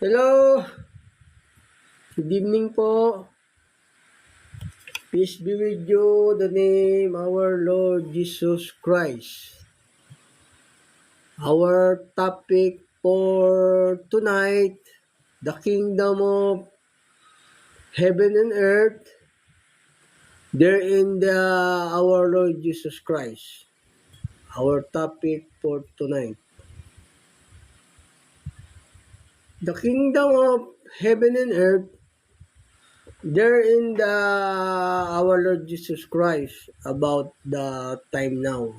Hello, good evening po. Peace be with you, the name our Lord Jesus Christ. Our topic for tonight, the kingdom of heaven and earth, there in our Lord Jesus Christ. Our topic for tonight. The kingdom of heaven and earth, there in our Lord Jesus Christ, about the time now.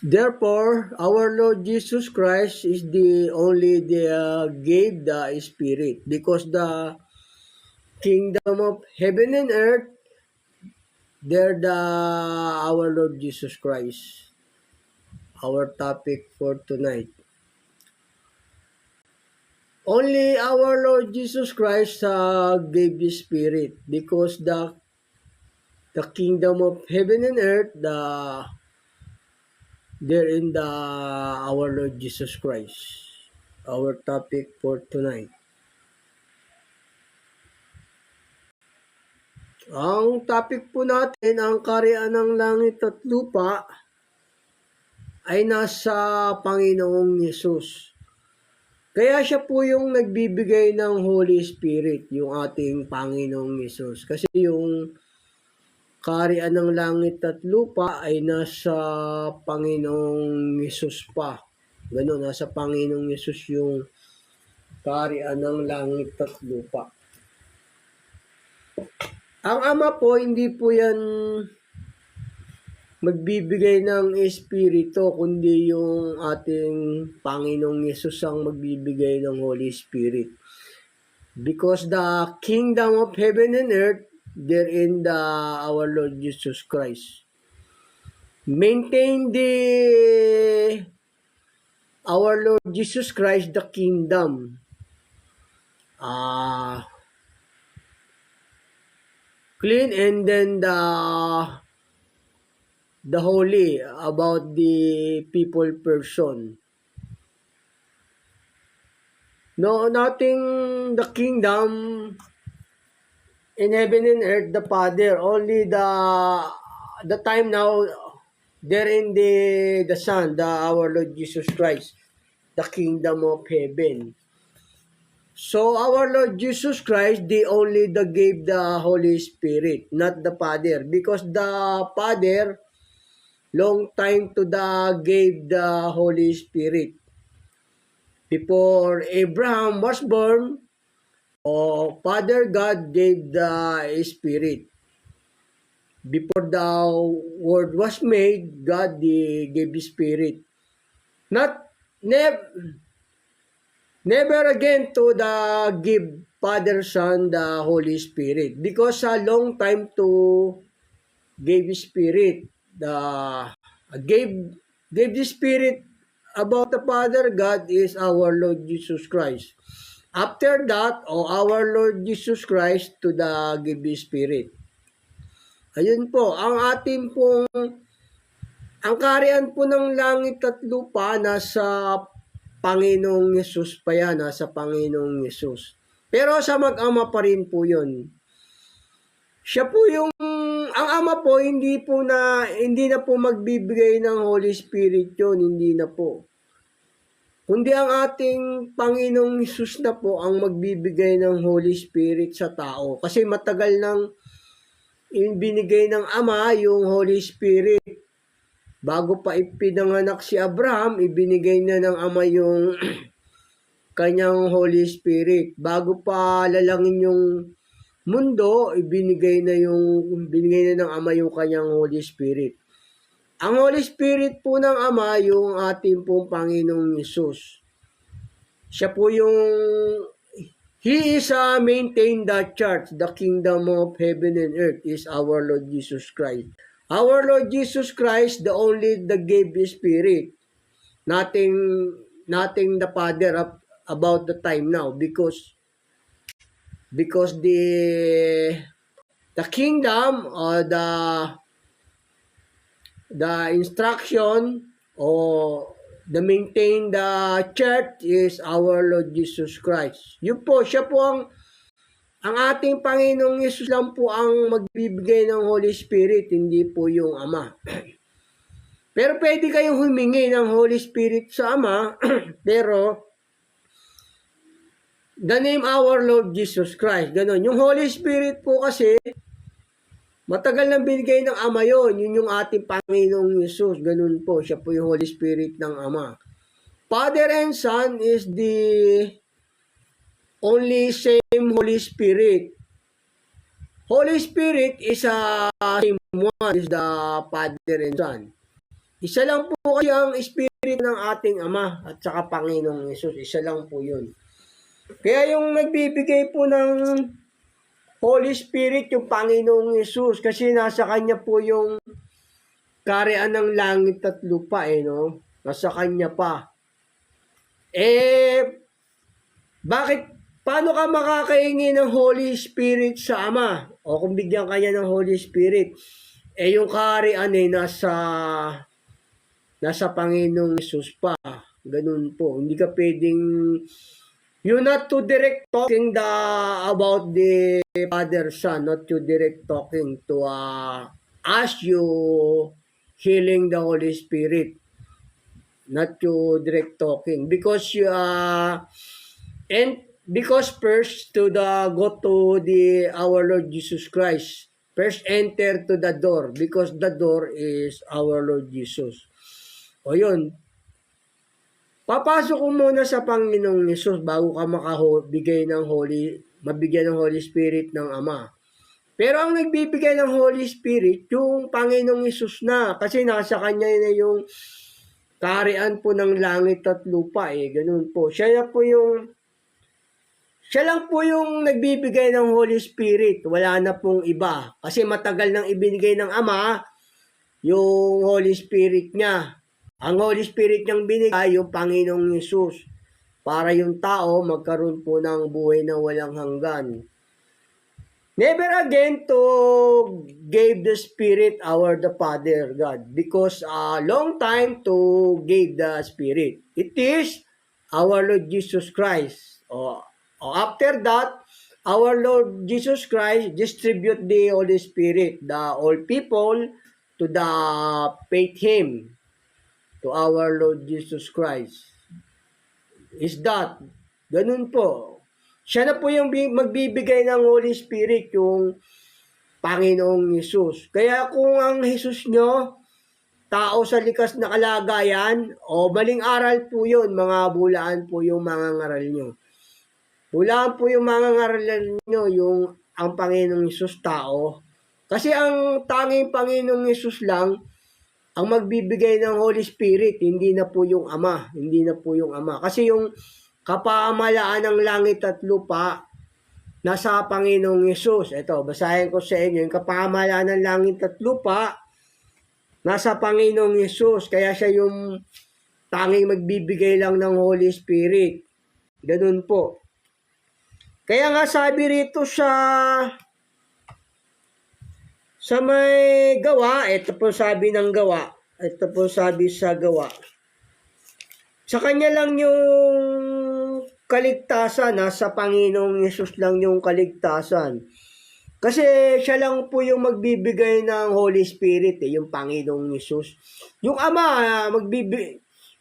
Therefore, our Lord Jesus Christ is the only gave the Spirit, because the kingdom of heaven and earth, they're our Lord Jesus Christ. Our topic for tonight. Only our Lord Jesus Christ gave the Spirit, because the kingdom of heaven and earth, they're in our Lord Jesus Christ. Our topic for tonight. Ang topic po natin, ang kaharian ng langit at lupa ay nasa Panginoong Yesus. Kaya siya po yung nagbibigay ng Holy Spirit, yung ating Panginoong Yesus. Kasi yung kaharian ng langit at lupa ay nasa Panginoong Yesus pa. Ganun, nasa Panginoong Yesus yung kaharian ng langit at lupa. Ang Ama po, hindi po yan magbibigay ng Espiritu, kundi yung ating Panginoong Yesus ang magbibigay ng Holy Spirit. Because the kingdom of heaven and earth, they're in our Lord Jesus Christ. Maintain our Lord Jesus Christ, the kingdom. Clean, and then the holy about the people person. No, nothing the kingdom in heaven and earth, the Father, only the time now, there in the Son, our Lord Jesus Christ, the kingdom of heaven. So our Lord Jesus Christ, gave the Holy Spirit, not the Father, because the Father long time to gave the Holy Spirit. Before Abraham was born, Father God gave the Spirit. Before the Word was made, God gave the Spirit. Never again to give Father, Son, the Holy Spirit, because a long time to give the Spirit, gave the Spirit about the Father God is our Lord Jesus Christ. After that, our Lord Jesus Christ to give the Spirit. Ayun po, ang ating pong, ang kaharian po ng langit at lupa nasa Panginoong Yesus pa yan, nasa Panginoong Yesus. Pero sa mag-ama pa rin po yun. Siya po yung, ang Ama po, hindi na po magbibigay ng Holy Spirit yun, hindi na po. Kundi ang ating Panginoong Yesus na po ang magbibigay ng Holy Spirit sa tao. Kasi matagal nang binigay ng Ama yung Holy Spirit. Bago pa ipinanganak si Abraham, ibinigay na ng Ama yung kanyang Holy Spirit. Bago pa lalangin yung mundo, binigay na ng Ama yung kanyang Holy Spirit. Ang Holy Spirit po ng Ama, yung ating pong Panginoong Yesus. Siya po yung, He is maintain the church, the kingdom of heaven and earth is our Lord Jesus Christ. Our Lord Jesus Christ, the only gave the Spirit. Nothing the Father about the time now, because the kingdom or the instruction o the maintain the church is our Lord Jesus Christ. Yun po, siya po ang ating Panginoong Yesus lang po ang magbibigay ng Holy Spirit, hindi po yung Ama. Pero pwede kayong humingi ng Holy Spirit sa Ama, pero the name our Lord Jesus Christ. Ganon. Yung Holy Spirit po kasi, matagal nang binigay ng Ama yon. Yun yung ating Panginoong Yesus. Ganun po. Siya po yung Holy Spirit ng Ama. Father and Son is the only same Holy Spirit. Holy Spirit is a same one, is the Father and Son. Isa lang po kasi ang Spirit ng ating Ama at saka Panginoong Yesus. Isa lang po yun. Kaya yung nagbibigay po ng Holy Spirit, yung Panginoong Yesus, kasi nasa Kanya po yung kaharian ng langit at lupa, no? Nasa Kanya pa. Paano ka makakahingi ng Holy Spirit sa Ama? O kung bigyan kanya ng Holy Spirit, yung kaharian nasa Panginoong Yesus pa. Ganun po. Hindi ka pwedeng, you're not to direct talking about the Father, Son, not to direct talking to ask you healing the Holy Spirit, not to direct talking, because first go to our Lord Jesus Christ. First enter to the door, because the door is our Lord Jesus. O yun, papasok ko muna sa Panginoong Yesus bago ka mabigyan ng Holy Spirit ng Ama. Pero ang nagbibigay ng Holy Spirit, yung Panginoong Yesus na. Kasi nasa Kanya na yung kaharian po ng langit at lupa. Ganun po. Siya lang po yung nagbibigay ng Holy Spirit. Wala na pong iba. Kasi matagal nang ibinigay ng Ama yung Holy Spirit niya. Ang Holy Spirit niyang binigay, yung Panginoong Yesus, para yung tao magkaroon po ng buhay na walang hanggan. Never again to give the Spirit our the Father God, because a long time to give the Spirit. It is our Lord Jesus Christ. After that, our Lord Jesus Christ distribute the Holy Spirit, the all people to the faith Him, to our Lord Jesus Christ. Is that? Ganun po. Siya na po yung magbibigay ng Holy Spirit, yung Panginoong Yesus. Kaya kung ang Jesus nyo, tao sa likas na kalagayan, maling aral po yun, mga bulaan po yung mga ngaral nyo. Bulaan po yung mga ngaral nyo, yung ang Panginoong Yesus tao. Kasi ang tanging Panginoong Yesus lang, ang magbibigay ng Holy Spirit, hindi na po yung Ama. Hindi na po yung Ama. Kasi yung kapamahalaan ng langit at lupa, nasa Panginoong Yesus. Ito, basahin ko sa inyo. Yung kapamahalaan ng langit at lupa, nasa Panginoong Yesus. Kaya siya yung tanging magbibigay lang ng Holy Spirit. Ganun po. Kaya nga sabi rito sa may gawa, ito po sabi ng gawa. Ito po sabi sa gawa. Sa Kanya lang yung kaligtasan. Nasa Panginoong Yesus lang yung kaligtasan. Kasi siya lang po yung magbibigay ng Holy Spirit, yung Panginoong Yesus. Yung Ama,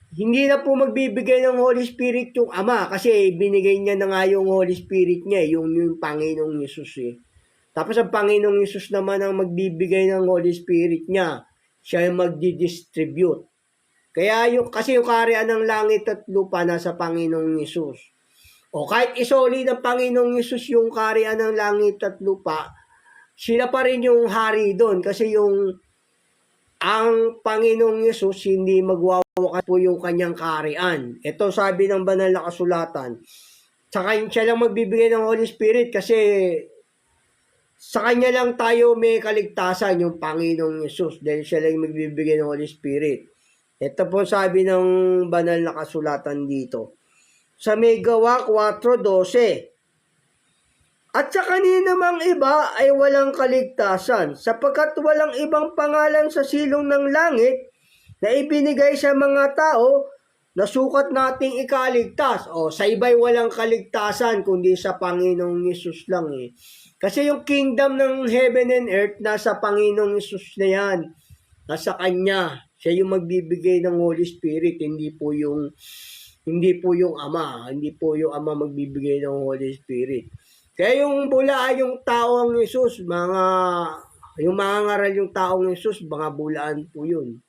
hindi na po magbibigay ng Holy Spirit yung Ama. Kasi binigay niya na nga yung Holy Spirit niya, yung Panginoong Yesus. Tapos ang Panginoong Yesus naman ang magbibigay ng Holy Spirit niya. Siya yung magdi-distribute. Kasi yung kaharian ng langit at lupa nasa Panginoong Yesus. O kahit isoli ng Panginoong Yesus yung kaharian ng langit at lupa, sila pa rin yung hari doon. Kasi ang Panginoong Yesus hindi magwawakas po yung kanyang kaharian. Ito sabi ng banal na kasulatan. Siya lang magbibigay ng Holy Spirit kasi sa Kanya lang tayo may kaligtasan, yung Panginoong Yesus, dahil siya lang magbibigay ng Holy Spirit. Ito po sabi ng banal na kasulatan dito. Sa may Gawa 4:12. At sa kanino mang iba ay walang kaligtasan, sapagkat walang ibang pangalan sa silong ng langit na ibinigay sa mga tao na sukat nating ikaligtas. O, sa iba'y walang kaligtasan, kundi sa Panginoong Yesus lang eh. Kasi yung kingdom ng heaven and earth, nasa Panginoong Yesus na yan. Nasa Kanya. Siya yung magbibigay ng Holy Spirit, hindi po yung Ama. Hindi po yung Ama magbibigay ng Holy Spirit. Kaya yung bulaan yung taong Yesus, yung mangangaral yung taong Yesus, mga bulaan po yun.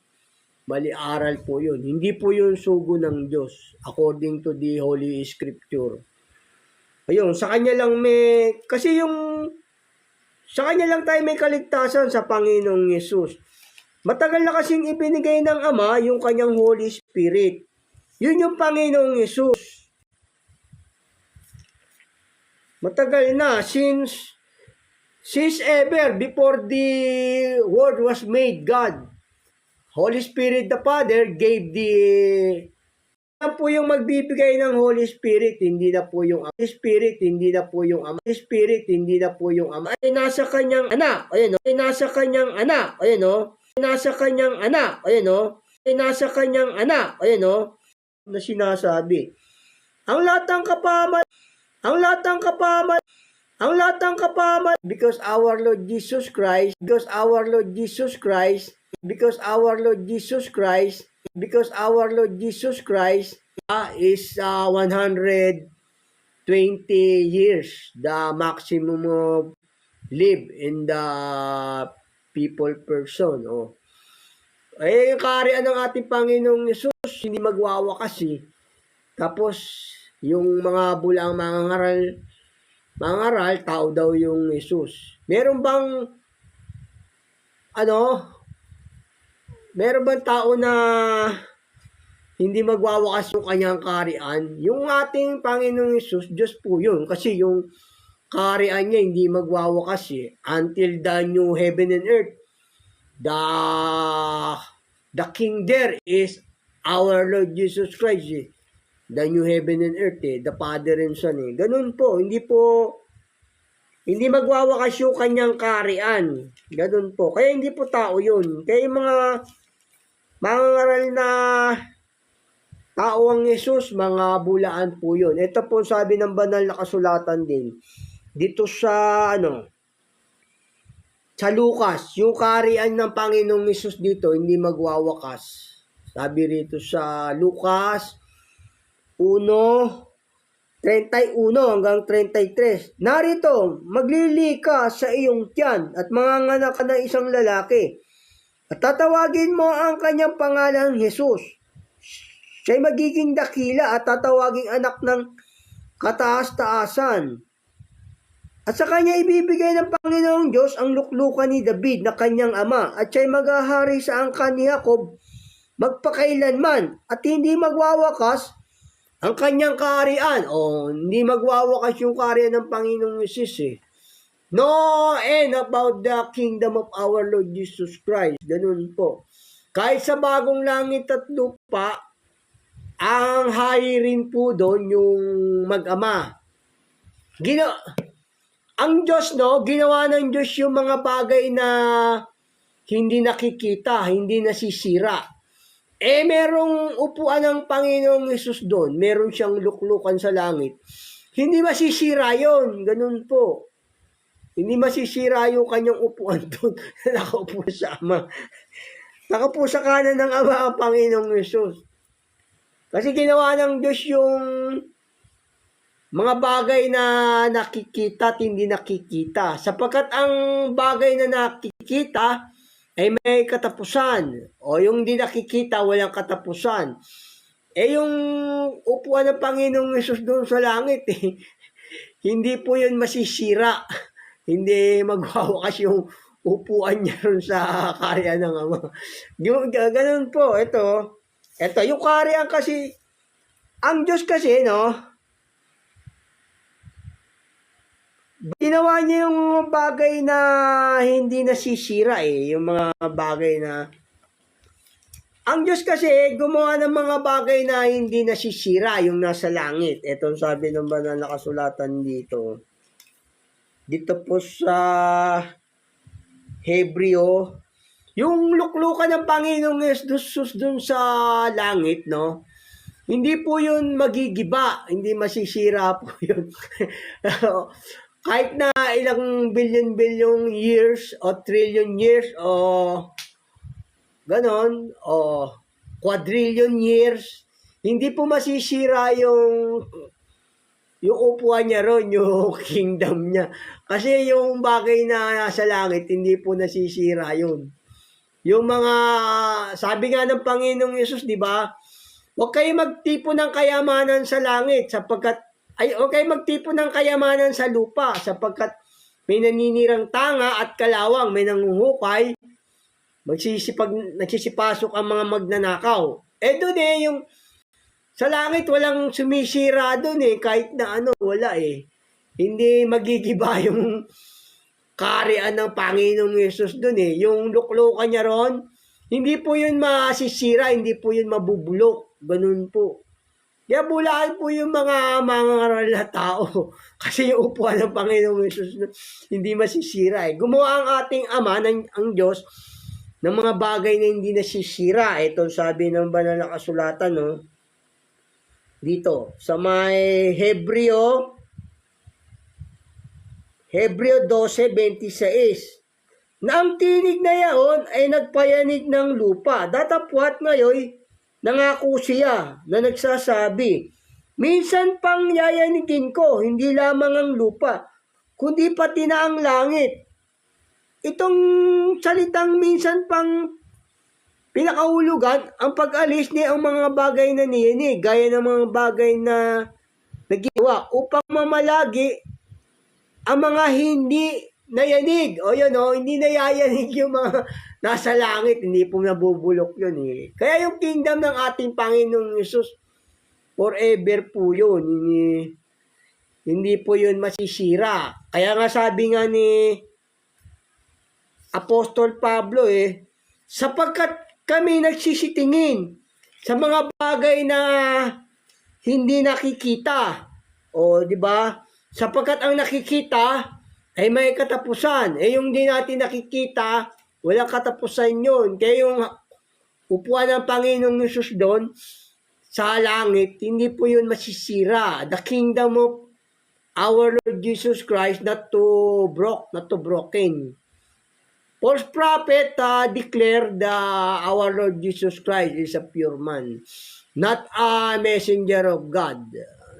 Bali-aral po yun. Hindi po yun sugo ng Diyos, according to the Holy Scripture. Ayun, sa Kanya lang sa Kanya lang tayo may kaligtasan sa Panginoong Yesus. Matagal na kasing ibinigay ng Ama yung Kanyang Holy Spirit. Yun yung Panginoong Yesus. Matagal na, since ever, before the world was made, God, Holy Spirit the Father gave na po yung magbibigay ng Holy Spirit, hindi na po yung Holy Spirit, hindi na po yung Ama. Holy Spirit, hindi na po yung Ama. Ay nasa Kanyang anak, ayun o. Ay nasa Kanyang anak, ayun o. Ay nasa Kanyang anak, ayun o. Ay nasa Kanyang anak, ayun o. Na sinasabi. Ang lahat ng kapaman, because our Lord Jesus Christ is 120 years, the maximum of live in the people person. Oh. Eh, yung kaharian ng ating Panginoong Yesus, hindi magwawakas eh. Tapos, yung mga bulaang mangangaral, tao daw yung Yesus. Meron bang tao na hindi magwawakas yung kanyang kaharian? Yung ating Panginoong Yesus, Diyos po yun. Kasi yung kaharian niya hindi magwawakas eh. Until the new heaven and earth. The King there is our Lord Jesus Christ eh. The new heaven and earth eh, the Father and Son eh. Ganun po, hindi magwawakas yung kanyang kaharian. Ganun po. Kaya hindi po tao yun. Kaya yung mga mangangaral na tao ang Yesus, mga bulaan po yun. Ito po sabi ng banal na kasulatan din. Dito sa sa Lucas, yung kaharian ng Panginoong Yesus dito, hindi magwawakas. Sabi rito sa Lucas 1:31 hanggang 33. Narito, maglili ka sa iyong tiyan at manganganak ka ng isang lalaki. At tatawagin mo ang kanyang pangalan Jesus. Siya'y magiging dakila at tatawaging anak ng kataas-taasan. At sa kanya ibibigay ng Panginoong Diyos ang luklukan ni David na kanyang ama. At siya'y maghahari sa angkan ni Jacob magpakailanman at hindi magwawakas ang kanyang kaharian. Hindi magwawakas yung kaharian ng Panginoong Yesus eh. No end about the kingdom of our Lord Jesus Christ. Ganun po. Kahit sa bagong langit at lupa, ang hari rin po doon yung mag-ama. Ang Diyos, ginawa ng Diyos yung mga bagay na hindi nakikita, hindi nasisira. Merong upuan ng Panginoong Yesus doon. Meron siyang luklukan sa langit. Hindi masisira yon. Ganun po. Hindi masisira yung kanyang upuan doon. Nakaupo sa Ama. Nakaupo sa kanan ng Ama ang Panginoong Yesus. Kasi ginawa ng Diyos yung mga bagay na nakikita at hindi nakikita. Sapagkat ang bagay na nakikita ay may katapusan. O yung di nakikita, walang katapusan. Yung upuan ng Panginoong Yesus doon sa langit, hindi po yun masisira. Hindi magwawakas yung upuan niya ron sa kaharian ng Ama. Ganun po, ito, yung kaharian kasi, ang Diyos kasi, ginawa niya yung bagay na hindi nasisira yung mga bagay na ang Diyos kasi gumawa ng mga bagay na hindi nasisira yung nasa langit. Ito sabi ng banal na kasulatan dito. dito po sa Hebreo, yung luklukan ng Panginoong Jesus dun sa langit, no? Hindi po yun magigiba, hindi masisira po yun. Kahit na ilang billion years o trillion years o ganon o quadrillion years, hindi po masisira yung upuan niya ron, yung kingdom niya. Kasi yung bagay na nasa langit, hindi po nasisira yun. Yung mga, sabi nga ng Panginoong Yesus, di ba? Huwag kayo magtipon ng kayamanan sa langit sapagkat, huwag kayo magtipon ng kayamanan sa lupa sapagkat may naninirang tanga at kalawang, may nanguhukay, nagsisipasok ang mga magnanakaw. Doon yung sa langit walang sumisira doon kahit na wala Hindi magigiba yung kaharian ng Panginoong Yesus doon Yung luklukan niya ron, hindi po yun masisira, hindi po yun mabubulok. Ganun po. Kaya bulaan po yung mga na tao. Kasi yung upuan ng Panginoong Yesus hindi masisira Gumawa ang ating Ama, ang Diyos, ng mga bagay na hindi nasisira. Ito sabi ng banal na kasulatan, no? Dito, sa may Hebreo 12:26, na ang tinig na yaon ay nagpayanig ng lupa. Datapwat ngayon, nangako siya na nagsasabi, minsan pang yayanigin ko, hindi lamang ang lupa, kundi pati na ang langit. Itong salitang minsan pang pinakahulugan, ang pag-alis niya ang mga bagay na niyanig, gaya ng mga bagay na naggawa upang mamalagi ang mga hindi nayanig. Hindi nayayanig yung mga nasa langit, hindi po nabubulok yun Kaya yung kingdom ng ating Panginoong Yesus, forever po yun. Hindi po yun masisira. Kaya nga sabi nga ni Apostol Pablo sapagkat kami nagsisitingin sa mga bagay na hindi nakikita. Di ba? Sapagkat ang nakikita ay may katapusan. Yung di natin nakikita, walang katapusan yun. Kaya yung upuan ng Panginoong Yesus doon sa langit, hindi po yun masisira. The kingdom of our Lord Jesus Christ not to broken. False prophet declared our Lord Jesus Christ is a pure man, not a messenger of God.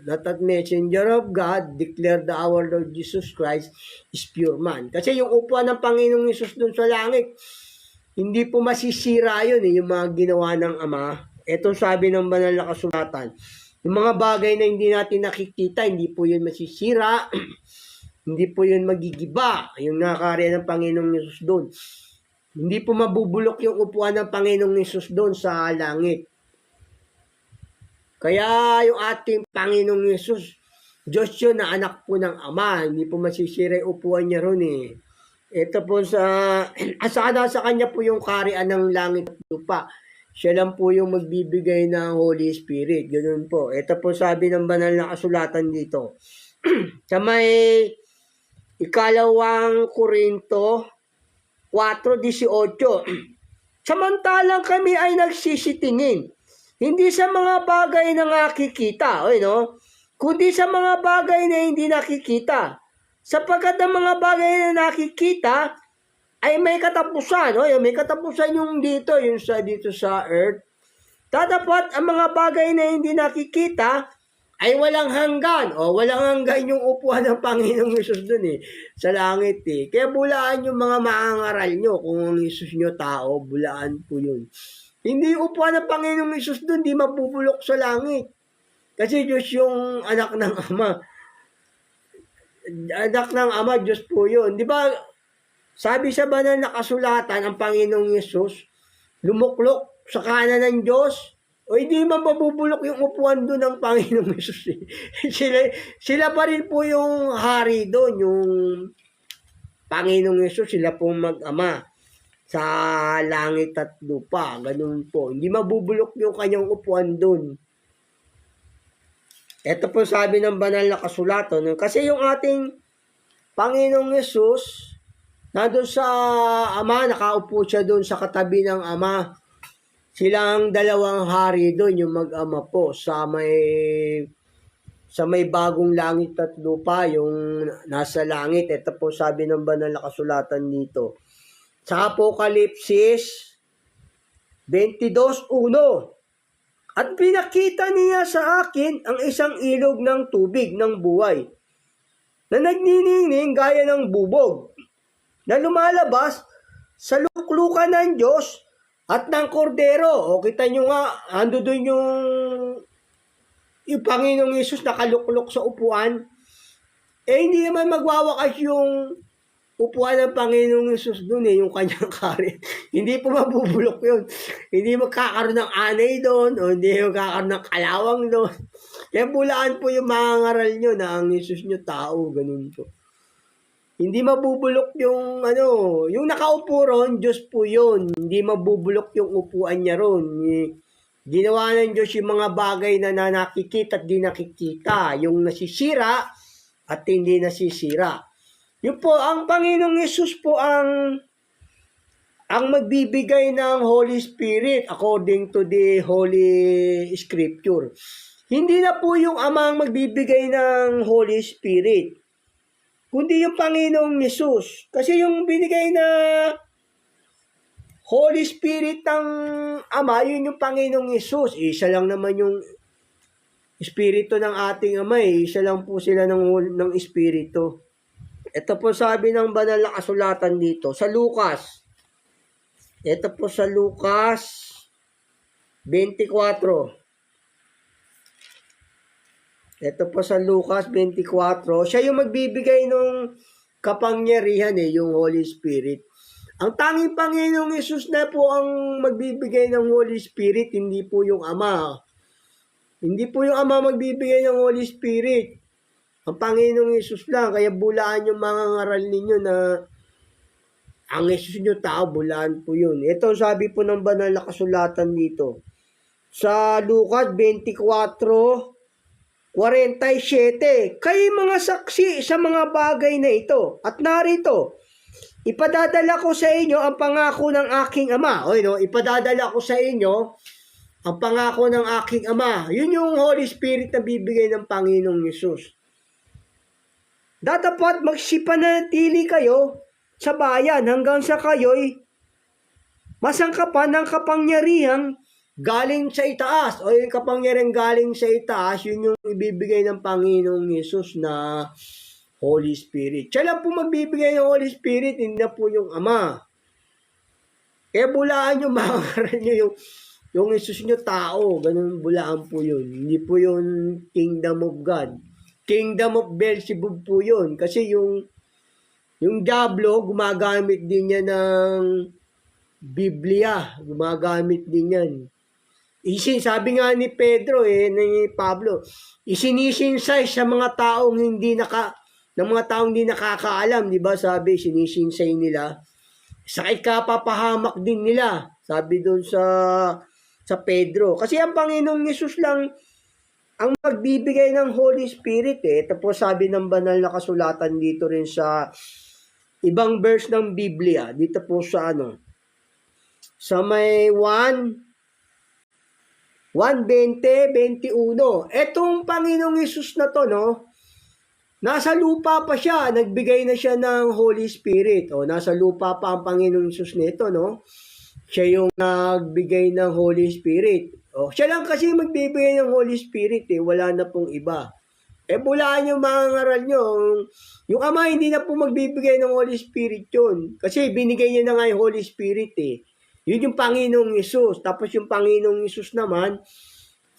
Not a messenger of God declared our Lord Jesus Christ is pure man. Kasi yung upuan ng Panginoong Yesus doon sa langit, hindi po masisira yun yung mga ginawa ng Ama. Ito sabi ng banal na kasulatan, yung mga bagay na hindi natin nakikita, hindi po yun masisira. Hindi po yun magigiba, yung nakakariyan ng Panginoong Yesus doon. Hindi po mabubulok yung upuan ng Panginoong Yesus doon sa langit. Kaya yung ating Panginoong Yesus, Diyos yun na anak po ng Ama. Hindi po masisira yung upuan niya ron Ito po sa kanya po yung kaharian ng langit at lupa. Siya lang po yung magbibigay ng Holy Spirit. Ganun po. Ito po sabi ng banal na kasulatan dito. Sa may 2 Korinto 4:18. Samantalang kami ay nagsisitingin, hindi sa mga bagay na nakikita, kundi sa mga bagay na hindi nakikita. Sapagkat ang mga bagay na nakikita ay may katapusan. May katapusan yung dito sa earth. Tatapat ang mga bagay na hindi nakikita ay walang hanggan. Walang hanggan yung upuan ng Panginoong Yesus dun sa langit Kaya bulaan yung mga maangaral nyo. Kung ang Yesus nyo tao, bulaan po yun. Hindi yung upuan ng Panginoong Yesus dun, di mabubulok sa langit. Kasi Diyos yung anak ng Ama. Anak ng Ama, Diyos po yun. Di ba, sabi sa banal na kasulatan, ang Panginoong Yesus, lumuklok sa kanan ng Diyos, hindi man mabubulok yung upuan doon ng Panginoong Yesus sila pa rin po yung hari doon, yung Panginoong Yesus, sila pong mag-ama sa langit at lupa. Ganun po. Hindi mabubulok yung kanyang upuan doon. Ito po sabi ng banal na kasulatan, kasi yung ating Panginoong Yesus, nandun sa Ama, nakaupo siya doon sa katabi ng Ama. Silang dalawang hari doon, yung mag-ama po, sa may bagong langit at lupa, yung nasa langit. Ito po sabi ng banal na kasulatan dito. Sa Apokalipsis 22:1. At pinakita niya sa akin ang isang ilog ng tubig ng buhay na nagniningning gaya ng bubog na lumalabas sa luklukan ng Diyos at ng Kordero. O kita nyo nga, ando doon yung Panginoong Yesus nakaluklok sa upuan. Hindi naman magwawakas yung upuan ng Panginoong Yesus doon yung kanyang karir. Hindi po mabubulok yun. Hindi magkakaroon ng anay doon o hindi magkakaroon ng kalawang doon. Kaya bulaan po yung mga ngaral nyo na ang Yesus nyo tao, ganun po. Hindi mabubulok yung yung nakaupo ron, Diyos po yun. Hindi mabubulok yung upuan niya ron. Ginawa ng Diyos yung mga bagay na nakikita at di nakikita. Yung nasisira at hindi nasisira. Yun po, ang Panginoong Yesus po ang magbibigay ng Holy Spirit according to the Holy Scripture. Hindi na po yung Ama ang magbibigay ng Holy Spirit, kundi yung Panginoong Yesus. Kasi yung binigay na Holy Spirit ng Ama, yun yung Panginoong Yesus. Isa lang naman yung Espiritu ng ating Ama. Isa lang po sila ng Espiritu. Ito po sabi ng banal na kasulatan dito sa Lucas. Ito po sa Lucas 24. Ito po sa Lucas 24. Siya yung magbibigay ng kapangyarihan yung Holy Spirit. Ang tanging Panginoong Yesus na po ang magbibigay ng Holy Spirit, hindi po yung Ama. Hindi po yung Ama magbibigay ng Holy Spirit. Ang Panginoong Yesus lang. Kaya bulaan yung mga ngaral ninyo na ang Yesus nyo tao, bulaan po yun. Ito sabi po ng banal na kasulatan dito. Sa Lucas 24:47, kayo mga saksi sa mga bagay na ito. At narito, ipadadala ko sa inyo ang pangako ng aking Ama. Ipadadala ko sa inyo ang pangako ng aking Ama. Yun yung Holy Spirit na bibigay ng Panginoong Yesus. Dapat magsipanatili kayo sa bayan hanggang sa kayo'y masangkapan ng kapangyarihang galing sa itaas. O yung kapangyarihang galing sa itaas, yun yung ibibigay ng Panginoong Yesus na Holy Spirit. Siya lang po magbibigay ng Holy Spirit, hindi na po yung Ama. Kaya bulaan nyo, mangaral nyo yung Yesus nyo tao. Ganun bulaan po yun. Hindi po yun Kingdom of God. Kingdom of Beelzebub po yun. Kasi yung Diablo, gumagamit din niya ng Biblia. Gumagamit din yan. Sabi nga ni Pedro, ni Pablo, isinisinsay sa mga taong hindi nakakaalam, di ba? Sabi, sinisinsay nila. Sakit kapapahamak din nila. Sabi doon sa Pedro. Kasi ang Panginoong Yesus lang ang magbibigay ng Holy Spirit. Ito po sabi ng banal na kasulatan dito rin sa ibang verse ng Biblia. Dito po sa sa may 1:20-21. Etong Panginoong Yesus na to, nasa lupa pa siya. Nagbigay na siya ng Holy Spirit. Nasa lupa pa ang Panginoong Yesus nito, Siya yung nagbigay ng Holy Spirit. Siya lang kasi magbibigay ng Holy Spirit. Wala na pong iba. Bulaan yung mga ngaral nyo. Yung Ama, hindi na po magbibigay ng Holy Spirit yun. Kasi binigay niya na nga yung Holy Spirit. Yun yung Panginoong Yesus. Tapos yung Panginoong Yesus naman,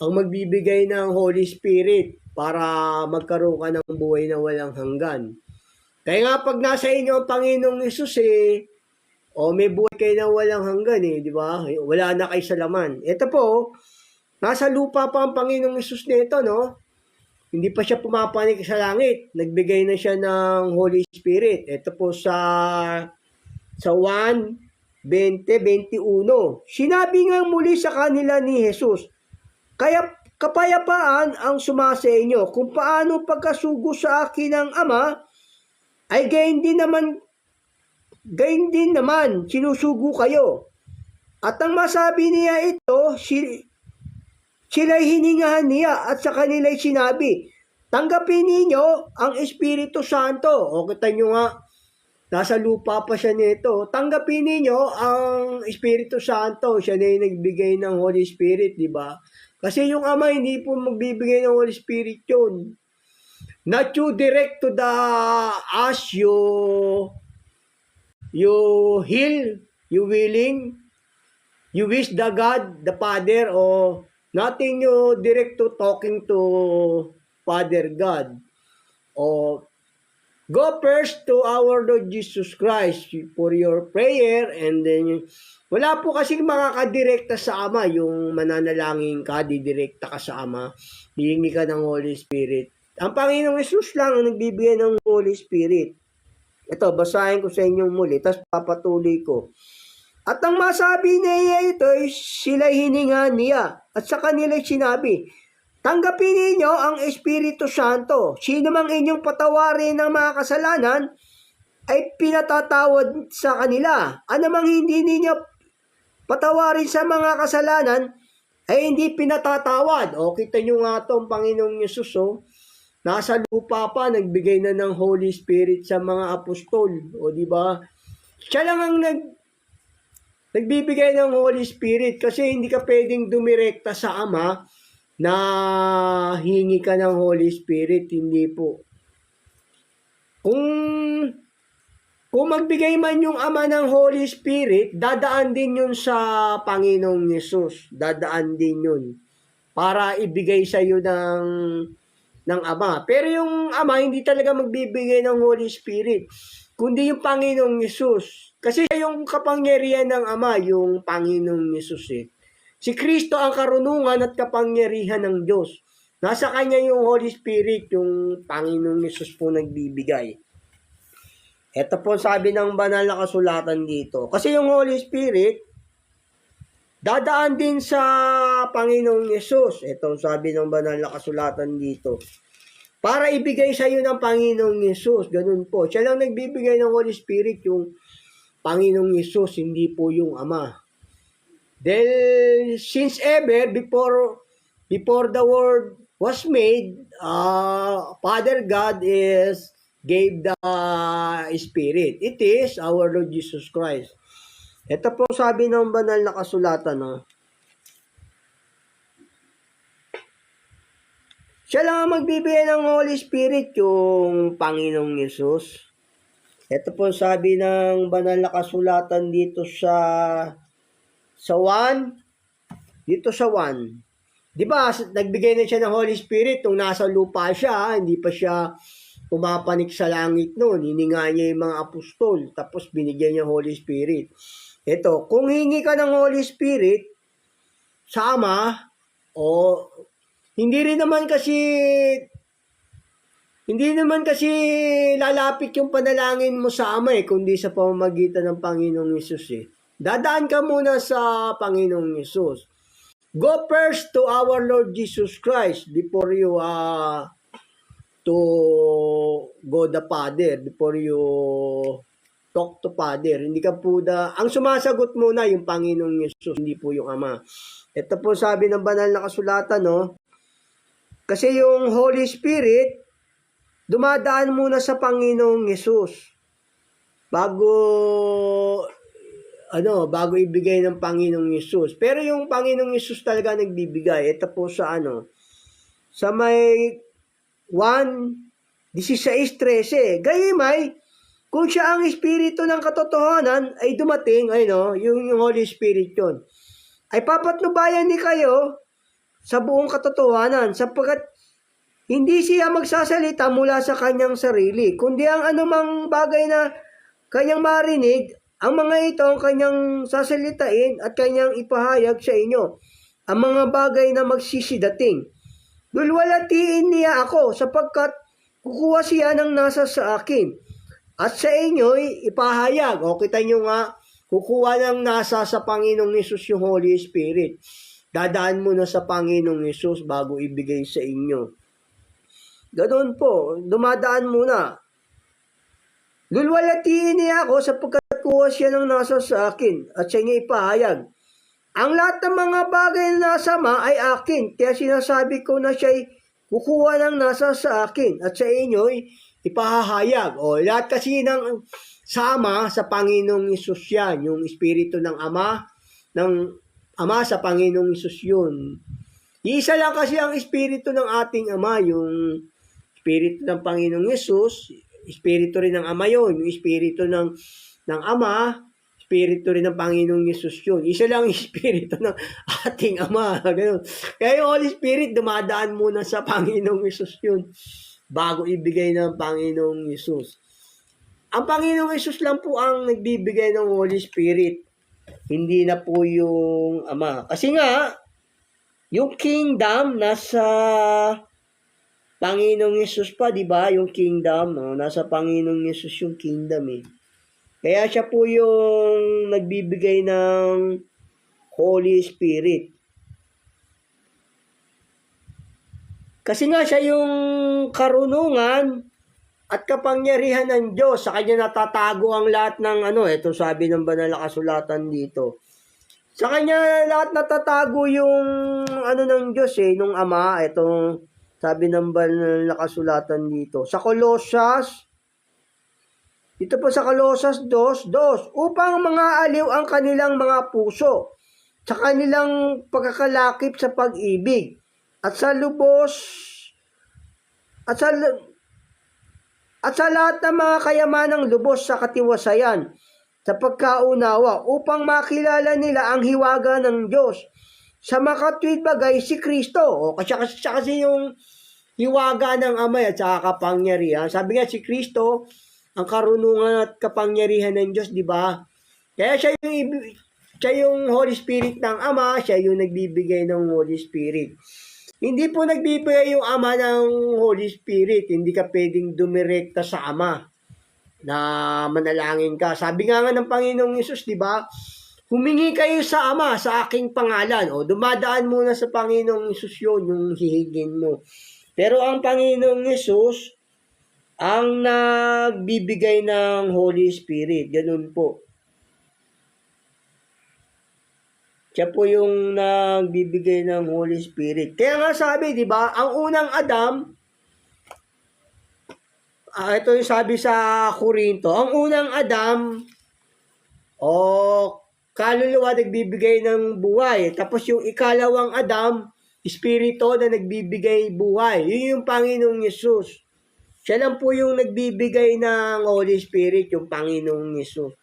ang magbibigay ng Holy Spirit para magkaroon ka ng buhay na walang hanggan. Kaya nga pag nasa inyo ang Panginoong Yesus, may buhay kayo na walang hanggan, di ba? Wala na kayo sa laman. Ito po, nasa lupa pa ang Panginoong Yesus nito, Hindi pa siya pumapanik sa langit. Nagbigay na siya ng Holy Spirit. Ito po sa 1:20-21. Sinabi nga muli sa kanila ni Jesus, kaya kapayapaan ang sumasa inyo kung paano pagkasugo sa akin ng Ama, ay gayon din naman, sinusugo kayo. At ang masabi niya ito, sila'y hiningahan niya at sa kanila'y sinabi, tanggapin ninyo ang Espiritu Santo. O kita nyo nga, nasa lupa pa siya nito. Tanggapin ninyo ang Espiritu Santo. Siya na yung nagbigay ng Holy Spirit, di ba? Kasi yung Ama hindi po magbibigay ng Holy Spirit yun. Not you direct to the as you heal, you willing, you wish the God, the Father, or nothing you direct to talking to Father God. O go first to our Lord Jesus Christ for your prayer, and then wala po kasing makakadirekta sa Ama, yung mananalangin ka, didirekta ka sa Ama, hihingi ka ng Holy Spirit. Ang Panginoong Yesus lang ang nagbibigay ng Holy Spirit. Ito, basahin ko sa inyong muli, tapos papatuloy ko. At ang masabi niya ito, sila'y hininga niya, at sa kanila'y sinabi, tanggapin ninyo ang Espiritu Santo. Sino mang inyong patawarin ng mga kasalanan, ay pinatatawad sa kanila. Ano mang hindi ninyo patawarin sa mga kasalanan, ay hindi pinatatawad. O, kita nyo nga ito, ang Panginoong Yesus, nasa lupa pa, nagbigay na ng Holy Spirit sa mga apostol. O, di ba? Siya lang ang nagbibigay ng Holy Spirit kasi hindi ka pwedeng dumirekta sa Ama na hingi ka ng Holy Spirit. Hindi po. Kung magbigay man yung Ama ng Holy Spirit, dadaan din yun sa Panginoong Yesus. Dadaan din yun para ibigay sa iyo ng Ama. Pero yung Ama, hindi talaga magbibigay ng Holy Spirit, kundi yung Panginoong Yesus. Kasi yung kapangyarihan ng Ama, yung Panginoong Yesus Si Kristo ang karunungan at kapangyarihan ng Diyos. Nasa Kanya yung Holy Spirit, yung Panginoong Yesus po nagbibigay. Ito po sabi ng banal na kasulatan dito. Kasi yung Holy Spirit, dadaan din sa Panginoong Yesus. Ito sabi ng banal na kasulatan dito. Para ibigay sa iyo ng Panginoong Yesus. Ganun po. Siya lang nagbibigay ng Holy Spirit, yung Panginoong Yesus, hindi po yung Ama. Then, since ever, before the world was made, Father God gave the Spirit. It is our Lord Jesus Christ. Ito po sabi ng banal na kasulatan, Siya lang ang magbibigay ng Holy Spirit, yung Panginoong Yesus. Ito po sabi ng banal na kasulatan dito sa 1. Dito sa 1. Di ba, nagbigay na siya ng Holy Spirit nung nasa lupa siya, hindi pa siya pumapanik sa langit noon. Hininga niya yung mga apostol, tapos binigyan niya Holy Spirit. Ito, kung hingi ka ng Holy Spirit sa Ama, hindi naman kasi lalapit yung panalangin mo sa Ama kundi sa pamamagitan ng Panginoong Yesus Dadaan ka muna sa Panginoong Yesus. Go first to our Lord Jesus Christ before you to go the Father, before you talk to Father. Hindi ka po ang sumasagot muna yung Panginoong Yesus, hindi po yung Ama. Ito po sabi ng banal na kasulatan, kasi yung Holy Spirit, dumadaan muna sa Panginoong Yesus bago ibigay ng Panginoong Yesus. Pero yung Panginoong Yesus talaga nagbibigay. Ito po sa sa may 1:16-13. Gayumay, kung siya ang Espiritu ng katotohanan ay dumating, yung Holy Spirit yun, ay papatnubayan ni kayo sa buong katotohanan, sapagkat hindi siya magsasalita mula sa kanyang sarili, kundi ang anumang bagay na kanyang marinig, ang mga ito ang kanyang sasalitain at kanyang ipahayag sa inyo. Ang mga bagay na magsisidating. Lulwalatiin niya ako sapagkat kukuha siya ng nasa sa akin. At sa inyo'y ipahayag. O kita nyo nga, kukuha ng nasa sa Panginoong Yesus yung Holy Spirit. Dadaan muna sa Panginoong Yesus bago ibigay sa inyo. Ganoon po, dumadaan muna. Lulwalatiin niya ako sapagkat kuha siya ng nasa sa akin at siya niya ipahayag. Ang lahat ng mga bagay na nasa Ama ay akin, kaya sinasabi ko na siya'y kukuha ng nasa sa akin at sa inyo'y ipahahayag. O, lahat kasi ng sama sa Panginoong Isus yan, yung Espiritu ng Ama sa Panginoong Isus yun. Isa lang kasi ang Espiritu ng ating Ama, yung Espiritu ng Panginoong Isus, Espiritu rin ng Ama yun, yung Espiritu ng Ama, Espiritu rin ng Panginoong Yesus yun. Isa lang yung Espiritu ng ating Ama. Ganun. Kaya yung Holy Spirit, dumadaan muna sa Panginoong Yesus yun bago ibigay ng Panginoong Yesus. Ang Panginoong Yesus lang po ang nagbibigay ng Holy Spirit. Hindi na po yung Ama. Kasi nga, yung kingdom nasa Panginoong Yesus pa, di ba? Yung kingdom, nasa Panginoong Yesus yung kingdom eh. Kaya siya po yung nagbibigay ng Holy Spirit. Kasi nga siya yung karunungan at kapangyarihan ng Diyos. Sa kanya natatago ang lahat ng ito sabi ng banal na kasulatan dito. Sa kanya lahat natatago yung ng Diyos nung Ama. Ito sabi ng banal na kasulatan dito. Sa Colossus, ito po sa Colossus 2:2, upang mga aliw ang kanilang mga puso sa kanilang pagkakalakip sa pag-ibig at sa lubos at sa lahat ng mga kayamanang lubos sa katiwasayan sa pagkaunawa upang makilala nila ang hiwaga ng Diyos sa makatwid bagay si Kristo. O kasi yung hiwaga ng Ama at sa kapangyarihan. Sabi nga si Kristo ang karunungan at kapangyarihan ng Diyos, di ba? Kaya siya yung Holy Spirit ng Ama, siya yung nagbibigay ng Holy Spirit. Hindi po nagbibigay yung Ama ng Holy Spirit. Hindi ka pwedeng dumirekta sa Ama na manalangin ka. Sabi nga ng Panginoong Yesus, di ba? Humingi kayo sa Ama sa aking pangalan. O dumadaan muna sa Panginoong Yesus yun, yung hihigin mo. Pero ang Panginoong Yesus ang nagbibigay ng Holy Spirit. Ganun po. Siya po yung nagbibigay ng Holy Spirit. Kaya nga sabi, di ba, ang unang Adam, ito yung sabi sa Korinto, ang unang Adam, kaluluwa nagbibigay ng buhay. Tapos yung ikalawang Adam, Espiritu na nagbibigay buhay. Yun yung Panginoong Yesus. Siya lang po yung nagbibigay ng Holy Spirit, yung Panginoong Yesus.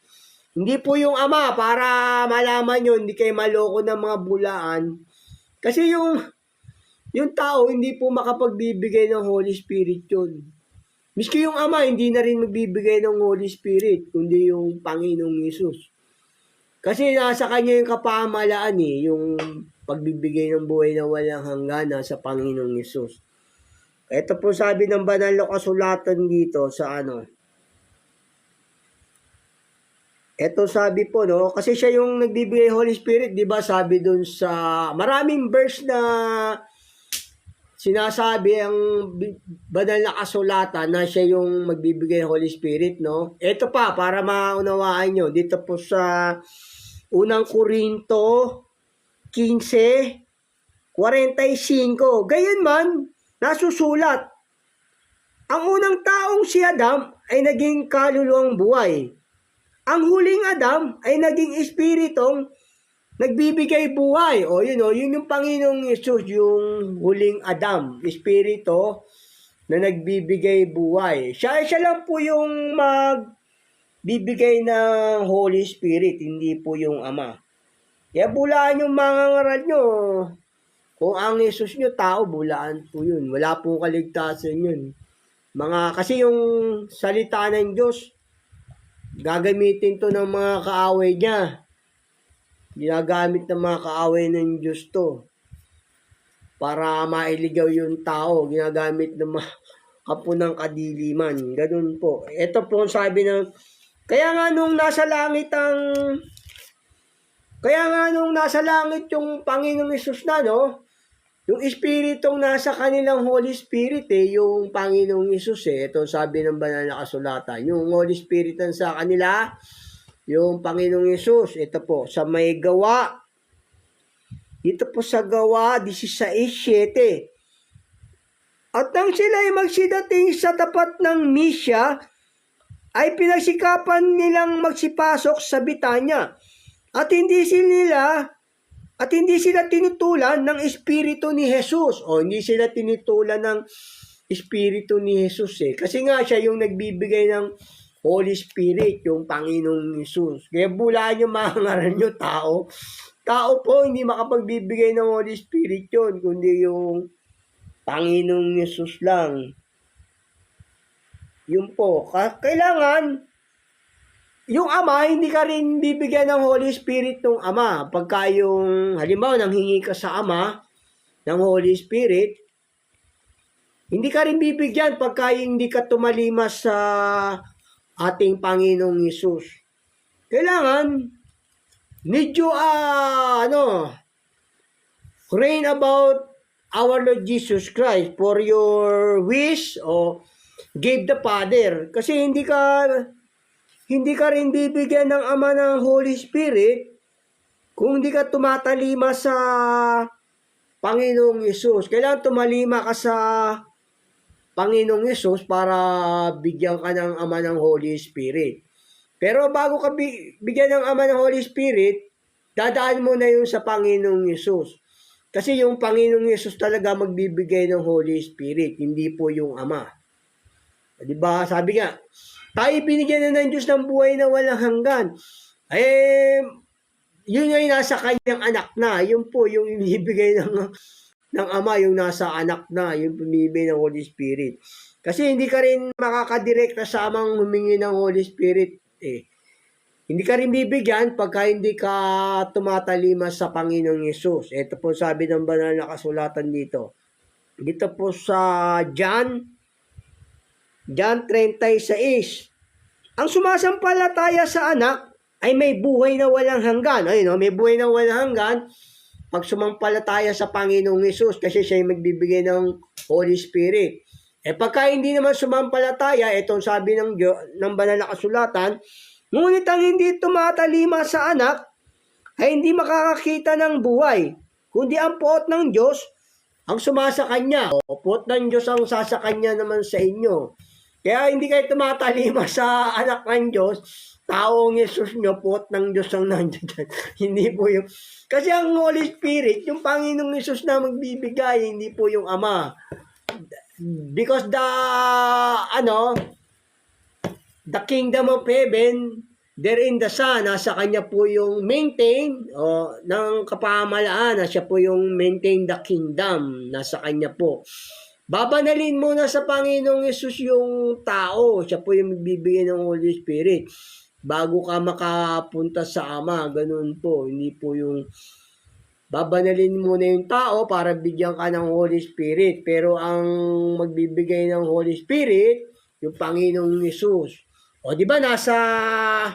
Hindi po yung Ama, para malaman nyo, hindi kayo maloko ng mga bulaan. Kasi yung tao, hindi po makapagbibigay ng Holy Spirit yun. Miski yung Ama, hindi na rin magbibigay ng Holy Spirit, kundi yung Panginoong Yesus. Kasi nasa kanya yung kapamahalaan yung pagbibigay ng buhay na walang hanggan sa Panginoong Yesus. Ito po sabi ng banal na kasulatan dito sa Ito sabi po kasi siya yung nagbibigay Holy Spirit, 'di ba? Sabi doon sa maraming verse na sinasabi ang banal na kasulatan na siya yung magbibigay Holy Spirit, no? Ito pa para maunawaan nyo dito po sa unang Korinto 15:45. Gayunman, nasusulat, ang unang taong si Adam ay naging kaluluwang buhay. Ang huling Adam ay naging espiritong nagbibigay buhay. Yun yung Panginoong Yesus, yung huling Adam, espirito na nagbibigay buhay. Siya lang po yung magbibigay ng Holy Spirit, hindi po yung Ama. Kaya bulaan yung mga ngaral nyo. Kung ang Yesus nyo, tao, bulaan po yun. Wala pong kaligtasan yun. Kasi yung salita ng Diyos, gagamitin to ng mga kaaway niya. Ginagamit ng mga kaaway ng Diyos to. Para mailigaw yung tao. Ginagamit ng mga kapunang kadiliman. Ganun po. Ito po sabi ng, kaya nga nung nasa langit yung Panginoong Hesus na, Yung Espiritong nasa kanilang Holy Spirit yung Panginoong Hesus ito sabi ng banal na kasulatan. Yung Holy Spirit sa kanila, yung Panginoong Hesus, ito po, sa may Gawa, dito po sa Gawa 16:7. At nang sila ay magsidating sa tapat ng Misya, ay pinagsikapan nilang magsipasok sa Bitanya. At hindi sila tinutulan ng Espiritu ni Jesus. O hindi sila tinutulan ng Espiritu ni Jesus Kasi nga siya yung nagbibigay ng Holy Spirit, yung Panginoong Jesus. Kaya bulaan yung mga ngaral nyo, tao. Tao po, hindi makapagbibigay ng Holy Spirit yun, kundi yung Panginoong Jesus lang. Yun po. Kailangan, yung Ama, hindi ka rin bibigyan ng Holy Spirit ng Ama. Pagka yung, halimbawa, nanghingi ka sa Ama ng Holy Spirit, hindi ka rin bibigyan pagka hindi ka tumalimas sa ating Panginoong Hesus. Kailangan, medyo, reign about our Lord Jesus Christ for your wish o give the Father. Kasi hindi ka rin bibigyan ng Ama ng Holy Spirit kung hindi ka tumatalima sa Panginoong Hesus. Kailangan tumalima ka sa Panginoong Hesus para bigyan ka ng Ama ng Holy Spirit. Pero bago ka bigyan ng Ama ng Holy Spirit, dadaan mo na yun sa Panginoong Hesus. Kasi yung Panginoong Hesus talaga magbibigay ng Holy Spirit, hindi po yung Ama. Diba? Sabi nga, tayo binigyan na ng Diyos ng buhay na walang hanggan. Yun ay nasa kanyang anak na. Yun po, yung ibibigay ng Ama, yung nasa anak na, yung pumibigay ng Holy Spirit. Kasi hindi ka rin makakadirekta sa Amang humingi ng Holy Spirit. Hindi ka rin bibigyan pagka hindi ka tumatalima sa Panginoong Hesus. Ito po sabi ng banal na kasulatan dito. Dito po sa John 36. Ang sumasampalataya sa anak ay may buhay na walang hanggan. Ayun, may buhay na walang hanggan pag sumampalataya sa Panginoong Hesus kasi siya yung magbibigay ng Holy Spirit. Pagka hindi naman sumampalataya, itong sabi ng banal na kasulatan, ngunit ang hindi tumatalima sa anak ay hindi makakakita ng buhay, kundi ang puot ng Diyos ang sumasa kanya. O puot ng Diyos ang sasakanya naman sa inyo. Kaya hindi kayo tumatalima sa anak ng Diyos, taong Yesus nyo, puot ng Diyos ang nandiyan. Hindi po yung... Kasi ang Holy Spirit, yung Panginoong Yesus na magbibigay, hindi po yung Ama. Because the kingdom of heaven, therein the Son, nasa kanya po yung maintain ng kapamahalaan, siya po yung maintain the kingdom, nasa kanya po. Babanalin mo na sa Panginoong Yesus yung tao, siya po yung magbibigay ng Holy Spirit bago ka makapunta sa Ama, ganun po, hindi po yung babanalin mo na yung tao para bigyan ka ng Holy Spirit, pero ang magbibigay ng Holy Spirit, yung Panginoong Yesus. O di ba nasa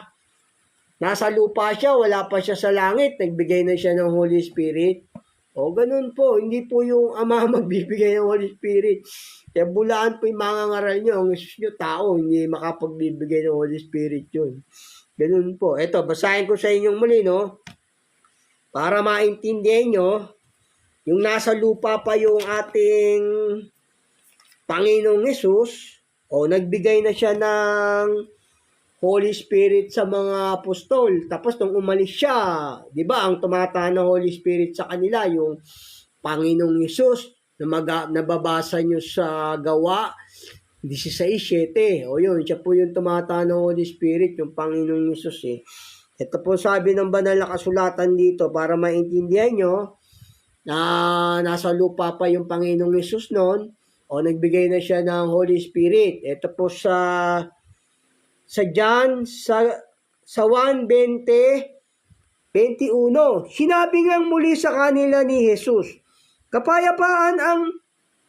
lupa siya, wala pa siya sa langit, nagbigay na siya ng Holy Spirit. O ganun po, hindi po yung Ama magbibigay ng Holy Spirit. Kaya bulaan po yung mga ngaral nyo, ang Yesus nyo tao, hindi makapagbibigay ng Holy Spirit yun. Ganun po. Ito, basahin ko sa inyong muli, no? Para maintindihan nyo, yung nasa lupa pa yung ating Panginoong Hesus, nagbigay na siya ng Holy Spirit sa mga apostol. Tapos nung umalis siya, di ba, ang tumataan ng Holy Spirit sa kanila, yung Panginoong Hesus, na nababasa nyo sa Gawa 16:7. Yun, siya po yung tumataan ng Holy Spirit, yung Panginoong Hesus Ito po sabi ng banal na kasulatan dito para maintindihan nyo na nasa lupa pa yung Panginoong Hesus noon nagbigay na siya ng Holy Spirit. Ito po sa John sa 1:20-21. Sinabi ngang muli sa kanila ni Jesus, kapayapaan ang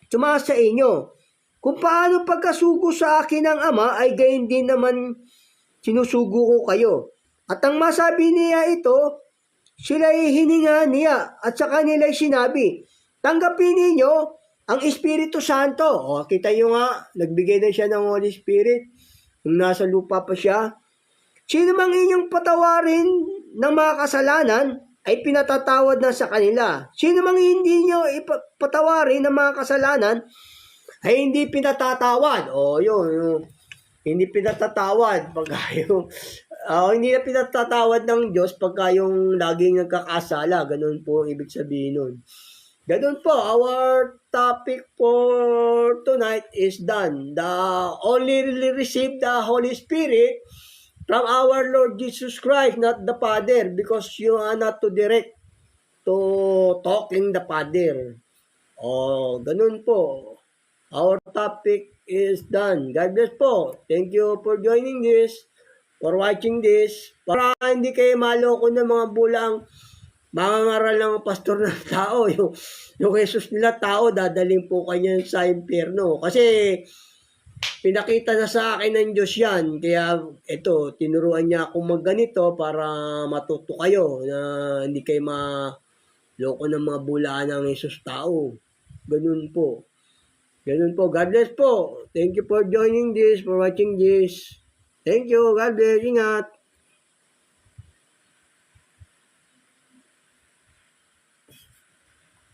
sumasa inyo. Kung paano pagkasugo sa akin ng Ama ay gayon din naman sinusugo ko kayo. At ang masabi niya ito, sila'y hininga niya at sa kanila'y sinabi, Tanggapin ninyo ang Espiritu Santo. O, kita nyo nga, nagbigay na siya ng Holy Spirit. Nung nasa lupa pa siya. Sino mang inyong patawarin ng mga kasalanan, ay pinatatawad na sa kanila. Sino mang hindi nyo patawarin ng mga kasalanan, ay hindi pinatatawad. O, yun. Hindi pinatatawad pagka yung hindi na pinatatawad ng Diyos pagka yung laging nagkakasala. Ganun po ang ibig sabihin nun. Ganun po, our topic for tonight is done. The only receive the Holy Spirit from our Lord Jesus Christ, not the Father, because you are not to direct to talking the Father. Ganun po. Our topic is done. God bless po. Thank you for joining this, for watching this. Para hindi kayo maloko ng mga bulang mangangaral ng pastor ng tao. Yung Jesus nila tao, dadaling po kanya sa impyerno. Kasi pinakita na sa akin ng Diyos yan. Kaya ito, tinuruan niya akong magganito para matuto kayo na hindi kayo maloko ng mga bulaan ng Jesus tao. Ganun po. Ganun po. God bless po. Thank you for joining this, for watching this. Thank you. God bless. Ingat.